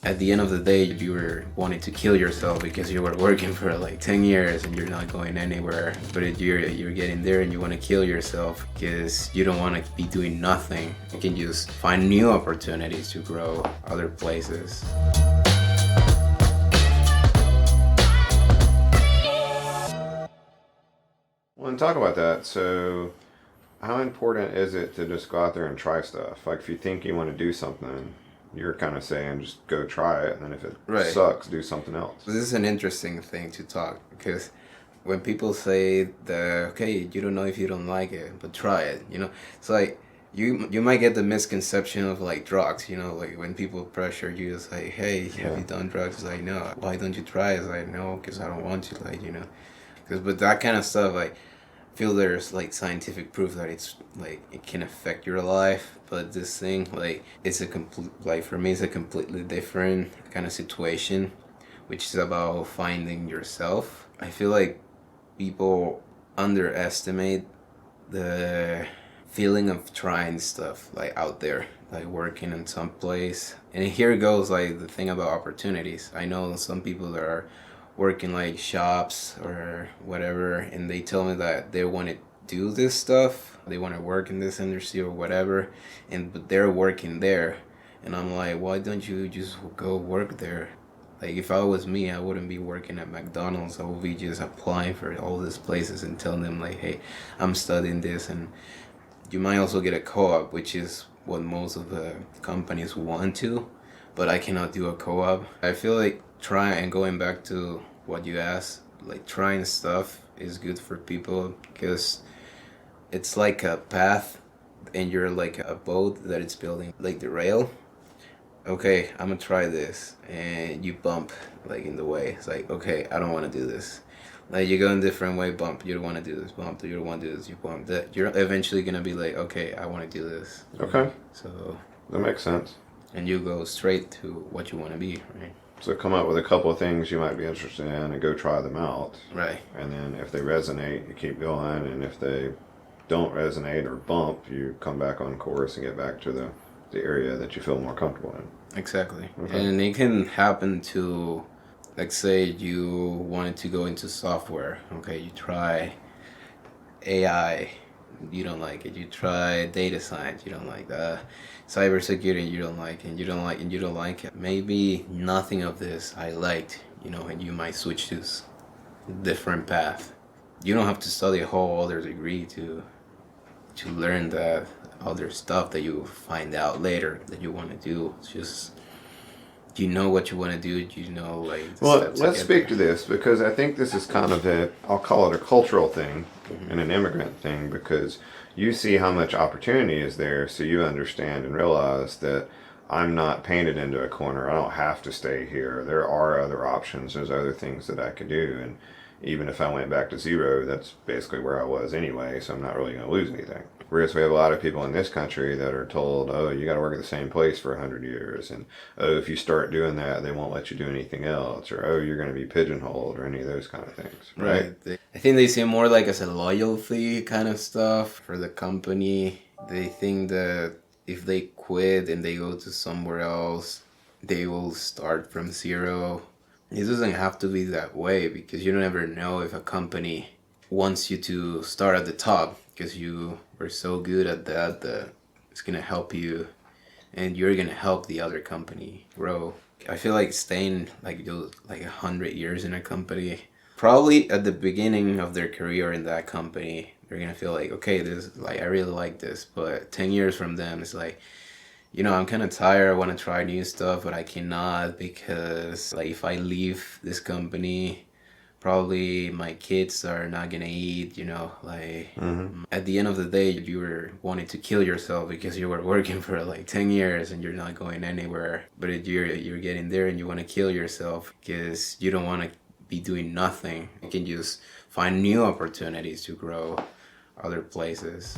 at the end of the day, you were wanting to kill yourself because you were working for like 10 years and you're not going anywhere. But if you're getting there and you want to kill yourself because you don't want to be doing nothing, you can just find new opportunities to grow other places. Well, and talk about that. So, how important is it to just go out there and try stuff? Like, if you think you want to do something, you're kind of saying just go try it, and then if it Right. sucks, do something else. This is an interesting thing to talk because when people say that, okay, you don't know if you don't like it, but try it, it's like you might get the misconception of like drugs, like when people pressure you, it's like, hey, have you done drugs? It's like, no. Why don't you try it? It's like, no, because I don't want to, like, because with that kind of stuff, like, I feel there's like scientific proof that it's like it can affect your life, but this thing, like, it's a complete, like, for me it's a completely different kind of situation, which is about finding yourself. I feel like people underestimate the feeling of trying stuff like out there, like working in some place. And here goes like the thing about opportunities. I know some people that are working like shops or whatever, and they tell me that they want to do this stuff, they want to work in this industry or whatever, but they're working there, and I'm like, why don't you just go work there? Like, if I was me, I wouldn't be working at McDonald's. I would be just applying for all these places and telling them like, hey, I'm studying this. And you might also get a co-op, which is what most of the companies want to, but I cannot do a co-op. I feel like going back to what you asked, like trying stuff is good for people because it's like a path and you're like a boat that it's building, like the rail. Okay, I'm gonna try this, and you bump like in the way. It's like, okay, I don't want to do this. Like, you go in a different way, bump, you don't want to do this, bump, you don't want to do this, you bump that. You're eventually gonna be like, okay, I want to do this. Okay. So That makes sense. and you go straight to what you want to be, right? So come up with a couple of things you might be interested in and go try them out. Right. And then if they resonate, you keep going. And if they don't resonate or bump, you come back on course and get back to the area that you feel more comfortable in. Exactly. Okay. And it can happen to, like, say you wanted to go into software. Okay, you try AI, you don't like it. You try data science, you don't like that. Cybersecurity, you don't like it. You don't like it. You don't like it. Maybe nothing of this I liked, and you might switch to different path. You don't have to study a whole other degree to learn that other stuff that you find out later that you want to do. It's just, you know what you want to do. Like, the Well, steps let's get speak there. to this because I think this is kind of I'll call it a cultural thing and an immigrant thing because you see how much opportunity is there, so you understand and realize that I'm not painted into a corner. I don't have to stay here. There are other options. There's other things that I could do. And even if I went back to zero, that's basically where I was anyway, so I'm not really going to lose anything. Whereas we have a lot of people in this country that are told, oh, you got to work at the same place for 100 years. And, oh, if you start doing that, they won't let you do anything else. Or, oh, you're going to be pigeonholed or any of those kind of things. Right? I think they see it more like as a loyalty kind of stuff for the company. They think that if they quit and they go to somewhere else, they will start from zero. It doesn't have to be that way because you never know if a company wants you to start at the top because you were so good at that it's going to help you and you're going to help the other company grow. I feel like staying like 100 years in a company, probably at the beginning of their career in that company, they're going to feel like, okay, this, like, I really like this. But 10 years from them, it's like, I'm kind of tired. I want to try new stuff, but I cannot because, like, if I leave this company, probably my kids are not gonna eat. Like, at the end of the day, you were wanting to kill yourself because you were working for like 10 years and you're not going anywhere. But if you're getting there and you want to kill yourself because you don't want to be doing nothing, you can just find new opportunities to grow other places.